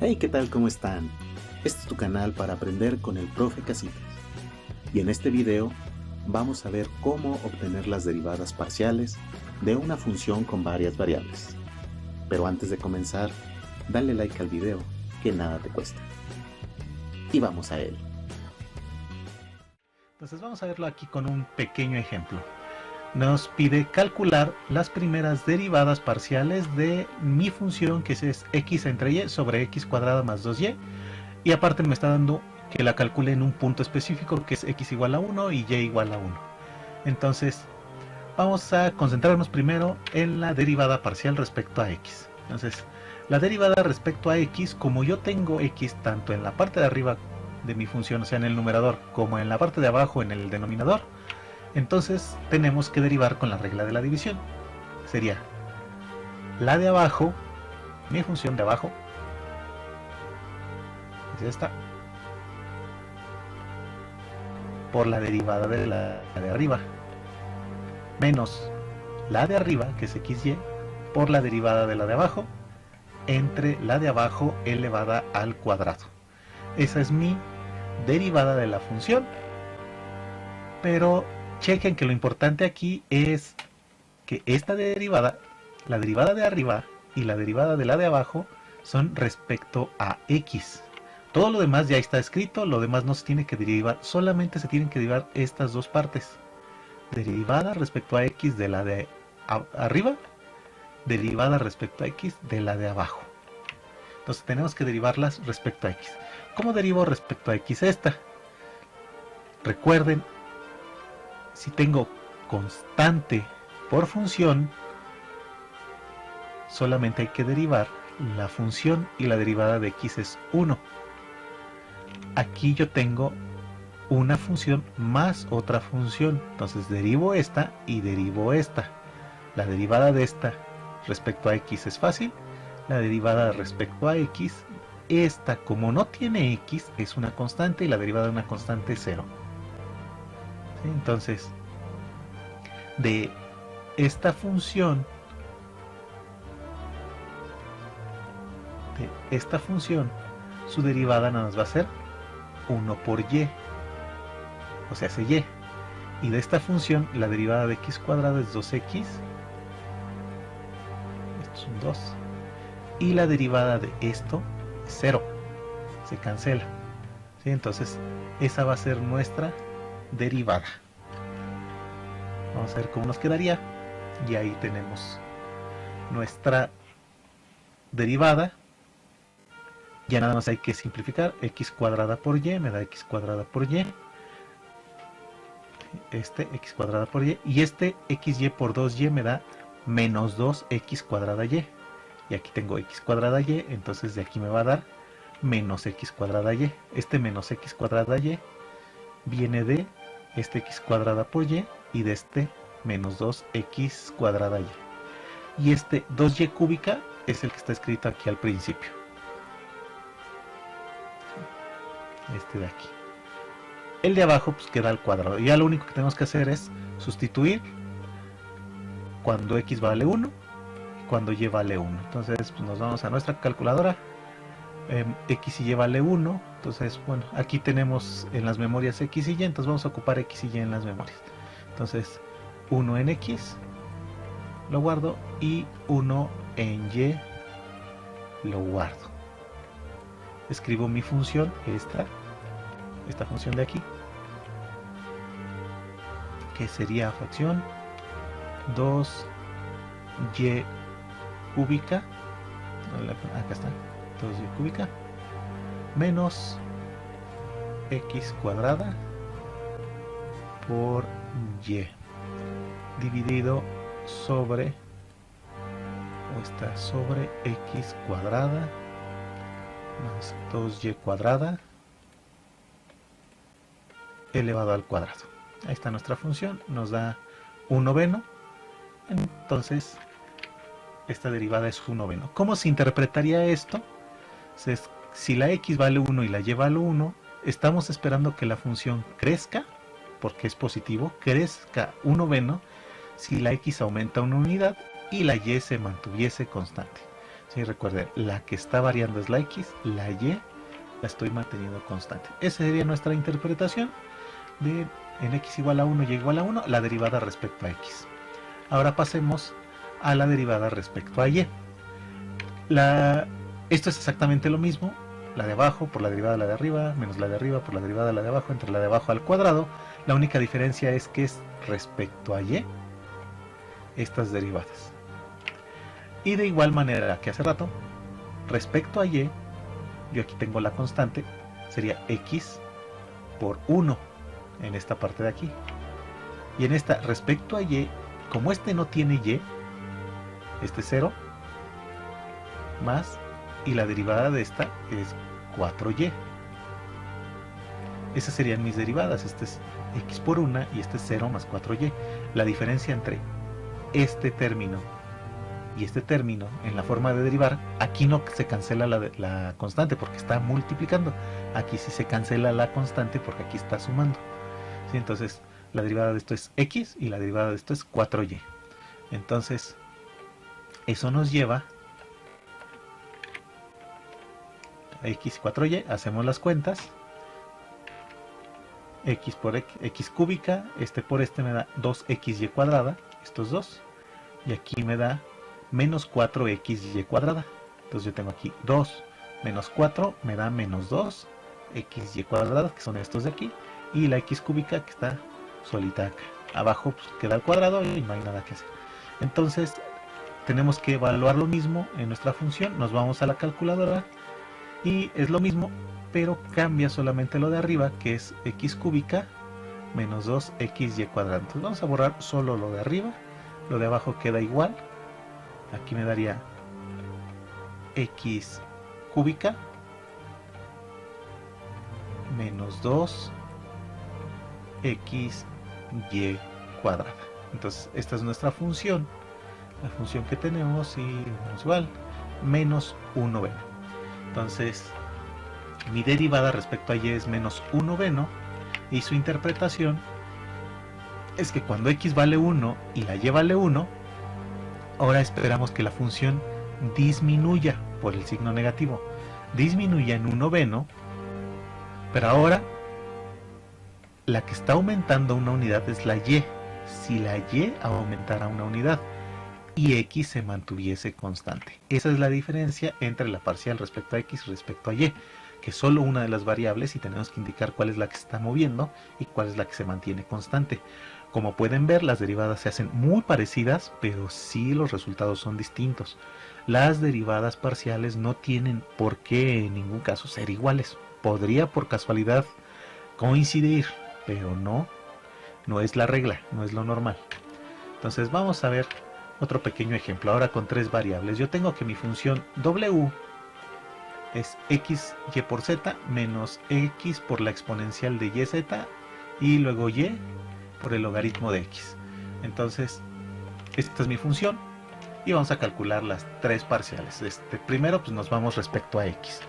Hey, ¿qué tal? ¿Cómo están? Este es tu canal para aprender con el profe Casitas. Y en este video vamos a ver cómo obtener las derivadas parciales de una función con varias variables. Pero antes de comenzar, dale like al video, que nada te cuesta. Y vamos a él. Entonces vamos a verlo aquí con un pequeño ejemplo. Nos pide calcular las primeras derivadas parciales de mi función, que es x entre y sobre x cuadrada más 2y, y aparte me está dando que la calcule en un punto específico, que es x igual a 1 y y igual a 1. Entonces vamos a concentrarnos primero en la derivada parcial respecto a x. Entonces la derivada respecto a x, como yo tengo x tanto en la parte de arriba de mi función, o sea en el numerador, como en la parte de abajo en el denominador, entonces tenemos que derivar con la regla de la división. Sería la de abajo, mi función de abajo, es esta, por la derivada de la de arriba, menos la de arriba, que es xy, por la derivada de la de abajo, entre la de abajo elevada al cuadrado. Esa es mi derivada de la función, pero chequen que lo importante aquí es que esta derivada, la derivada de arriba y la derivada de la de abajo, son respecto a x. Todo lo demás ya está escrito, lo demás no se tiene que derivar, solamente se tienen que derivar estas dos partes. Derivada respecto a x de la de arriba, derivada respecto a x de la de abajo. Entonces tenemos que derivarlas respecto a x. ¿Cómo derivo respecto a x esta? Recuerden, si tengo constante por función, solamente hay que derivar la función y la derivada de x es 1. Aquí yo tengo una función más otra función, entonces derivo esta y derivo esta. La derivada de esta respecto a x es fácil, la derivada respecto a x, esta como no tiene x es una constante y la derivada de una constante es 0. ¿Sí? Entonces de esta función, su derivada nada más va a ser 1 por y, o sea, hace y. Y de esta función, la derivada de x cuadrado es 2x, esto es un 2, y la derivada de esto es 0, se cancela. ¿Sí? Entonces, esa va a ser nuestra derivada. Vamos a ver cómo nos quedaría, y ahí tenemos nuestra derivada. Ya nada más hay que simplificar, x cuadrada por y me da x cuadrada por y, este x cuadrada por y, y este xy por 2y me da menos 2x cuadrada y, y aquí tengo x cuadrada y, entonces de aquí me va a dar menos x cuadrada y. Este menos x cuadrada y viene de este x cuadrada por y y de este menos 2x cuadrada y. Y este 2y cúbica es el que está escrito aquí al principio. Este de aquí. El de abajo pues queda al cuadrado. Y ya lo único que tenemos que hacer es sustituir cuando x vale 1 y cuando y vale 1. Entonces pues nos vamos a nuestra calculadora. X y y vale 1. Entonces bueno, aquí tenemos en las memorias x y y, entonces vamos a ocupar x y y en las memorias. Entonces 1 en x lo guardo y 1 en y lo guardo. Escribo mi función, esta función de aquí, que sería fracción 2y cúbica, acá está, 2y cúbica, menos x cuadrada por y, dividido sobre, sobre x cuadrada más 2y cuadrada elevado al cuadrado. Ahí está nuestra función, nos da 1/9, entonces esta derivada es 1/9. ¿Cómo se interpretaría esto? Entonces, si la x vale 1 y la y vale 1, estamos esperando que la función crezca, porque es positivo, crezca 1/9 si la x aumenta una unidad y la y se mantuviese constante. Sí, recuerden, la que está variando es la x, la y la estoy manteniendo constante. Esa sería nuestra interpretación de en x igual a 1, y igual a 1, la derivada respecto a x. Ahora pasemos a la derivada respecto a y. Esto es exactamente lo mismo, la de abajo por la derivada de la de arriba, menos la de arriba por la derivada de la de abajo, entre la de abajo al cuadrado. La única diferencia es que es respecto a y estas derivadas. Y de igual manera que hace rato, respecto a y, yo aquí tengo la constante, sería x por 1 en esta parte de aquí. Y en esta, respecto a y, como este no tiene y, este es 0, más, y la derivada de esta es 4y. Esas serían mis derivadas, este es x por 1 y este es 0 más 4y. La diferencia entre este término y este término en la forma de derivar, aquí no se cancela la constante porque está multiplicando, aquí sí se cancela la constante porque aquí está sumando. ¿Sí? Entonces la derivada de esto es x y la derivada de esto es 4y. Entonces eso nos lleva a x y 4y, hacemos las cuentas, x por x cúbica, este por este me da 2xy cuadrada, estos dos, y aquí me da menos 4xy cuadrada. Entonces yo tengo aquí 2 menos 4 me da menos 2xy cuadrada, que son estos de aquí, y la x cúbica que está solita acá. Abajo pues, queda el cuadrado y no hay nada que hacer. Entonces tenemos que evaluar lo mismo en nuestra función. Nos vamos a la calculadora y es lo mismo, pero cambia solamente lo de arriba, que es x cúbica menos 2xy cuadrada. Entonces vamos a borrar solo lo de arriba, lo de abajo queda igual. Aquí me daría x cúbica menos 2xy cuadrada. Entonces esta es nuestra función, la función que tenemos, y es igual menos 1 veno. Entonces mi derivada respecto a y es menos 1 veno, y su interpretación es que cuando x vale 1 y la y vale 1, ahora esperamos que la función disminuya por el signo negativo, disminuya en 1 veno, pero ahora la que está aumentando una unidad es la y. Si la y aumentara una unidad y x se mantuviese constante, esa es la diferencia entre la parcial respecto a x y respecto a y, que es solo una de las variables y tenemos que indicar cuál es la que se está moviendo y cuál es la que se mantiene constante. Como pueden ver, las derivadas se hacen muy parecidas, pero sí los resultados son distintos. Las derivadas parciales no tienen por qué en ningún caso ser iguales. Podría por casualidad coincidir, pero no es la regla, no es lo normal. Entonces vamos a ver otro pequeño ejemplo, ahora con 3 variables. Yo tengo que mi función w es x y por z menos x por la exponencial de yz y luego y por el logaritmo de x. Entonces esta es mi función y vamos a calcular las 3 parciales. Primero pues nos vamos respecto a x.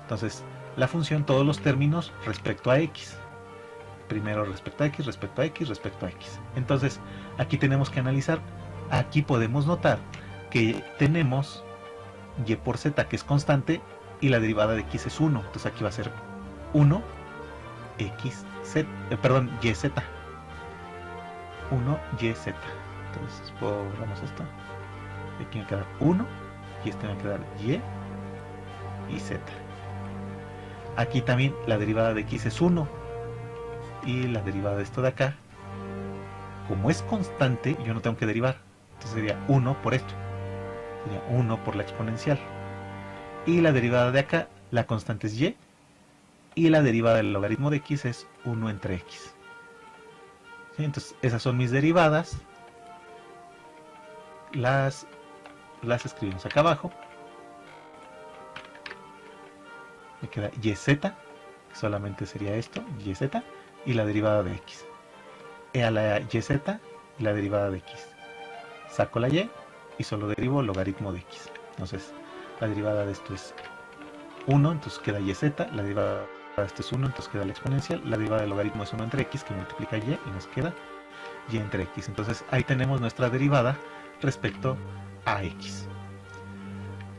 Entonces la función, todos los términos respecto a x. Primero respecto a x, respecto a x, respecto a x. Entonces aquí tenemos que analizar. Aquí podemos notar que tenemos y por z que es constante y la derivada de x es 1. Entonces aquí va a ser 1 yz. 1 yz. Entonces pongamos esto. Aquí me va a quedar 1 y este me va a quedar y z. Aquí también la derivada de x es 1 y la derivada de esto de acá, como es constante, yo no tengo que derivar. Entonces sería 1 por esto, sería 1 por la exponencial, y la derivada de acá, la constante es y la derivada del logaritmo de x es 1 entre x. ¿Sí? Entonces esas son mis derivadas, las escribimos acá abajo. Me queda yz, que solamente sería esto, yz, y la derivada de x. A la yz y la derivada de x. Saco la y y solo derivo el logaritmo de x. Entonces la derivada de esto es 1, entonces queda yz, la derivada de esto es 1, entonces queda la exponencial, la derivada del logaritmo es 1 entre x, que multiplica y nos queda y entre x. Entonces ahí tenemos nuestra derivada respecto a x.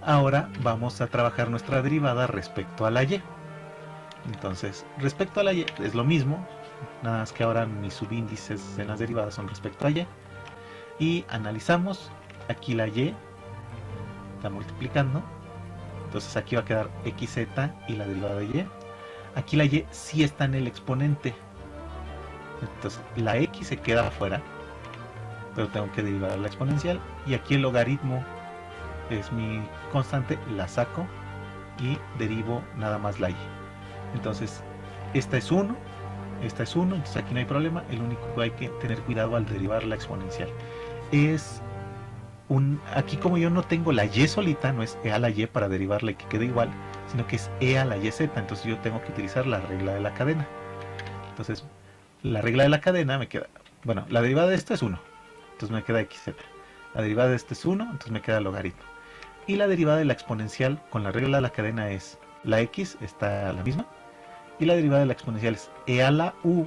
Ahora vamos a trabajar nuestra derivada respecto a la y. Entonces, respecto a la y es lo mismo, nada más que ahora mis subíndices en las derivadas son respecto a y. Y analizamos, aquí la y está multiplicando, entonces aquí va a quedar xz y la derivada de y. Aquí la y sí está en el exponente, entonces la x se queda afuera, pero tengo que derivar la exponencial, y aquí el logaritmo es mi constante, la saco y derivo nada más la y. Entonces esta es 1, esta es 1, entonces aquí no hay problema. El único que hay que tener cuidado al derivar la exponencial es aquí, como yo no tengo la y solita, no es e a la y para derivarla y que quede igual, sino que es e a la y z, entonces yo tengo que utilizar la regla de la cadena. Entonces la regla de la cadena me queda, bueno, la derivada de esto es 1, entonces me queda xz. La derivada de esto es 1, entonces me queda logaritmo. Y la derivada de la exponencial con la regla de la cadena es la x, está la misma, y la derivada de la exponencial es e a la u,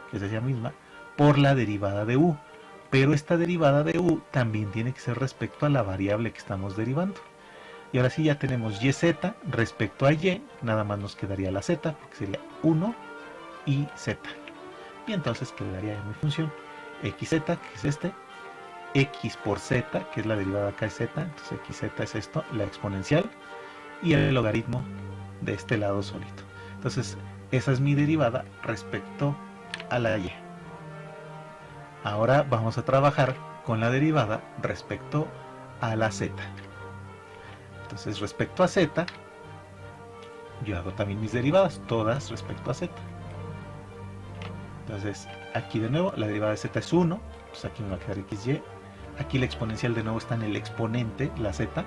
que es esa misma, por la derivada de u. Pero esta derivada de u también tiene que ser respecto a la variable que estamos derivando. Y ahora sí ya tenemos yz respecto a y, nada más nos quedaría la z, porque sería 1 y z. Y entonces quedaría en mi función xz, que es este, x por z, que es la derivada acá es z, entonces xz es esto, la exponencial, y el logaritmo de este lado solito. Entonces esa es mi derivada respecto a la y. Ahora vamos a trabajar con la derivada respecto a la z. Entonces respecto a z, yo hago también mis derivadas, todas respecto a z. Entonces aquí de nuevo la derivada de z es 1, pues aquí me va a quedar xy. Aquí la exponencial de nuevo está en el exponente, la z,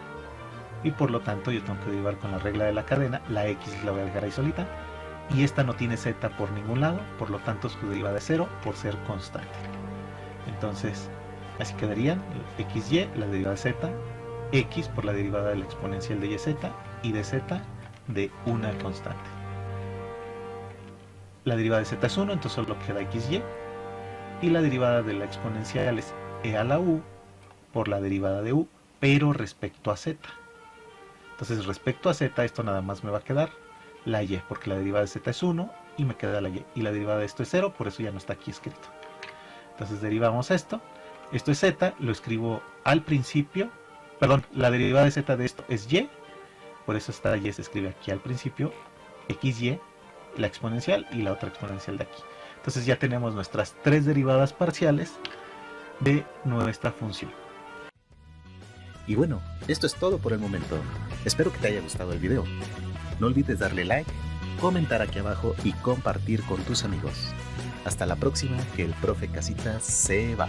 y por lo tanto yo tengo que derivar con la regla de la cadena. La x la voy a dejar ahí solita, y esta no tiene z por ningún lado, por lo tanto su derivada es 0 por ser constante. Entonces así quedarían xy, la derivada de z, x por la derivada de la exponencial de yz, y de z de una constante. La derivada de z es 1, entonces solo queda xy, y la derivada de la exponencial es e a la u por la derivada de u, pero respecto a z. Entonces respecto a z, esto nada más me va a quedar la y, porque la derivada de z es 1 y me queda la y la derivada de esto es 0, por eso ya no está aquí escrito. Entonces derivamos esto es z, lo escribo al principio, perdón, la derivada de z de esto es y, por eso esta y se escribe aquí al principio, xy, la exponencial y la otra exponencial de aquí. Entonces ya tenemos nuestras 3 derivadas parciales de nuestra función. Y bueno, esto es todo por el momento. Espero que te haya gustado el video. No olvides darle like, comentar aquí abajo y compartir con tus amigos. Hasta la próxima, que el profe Casitas se va.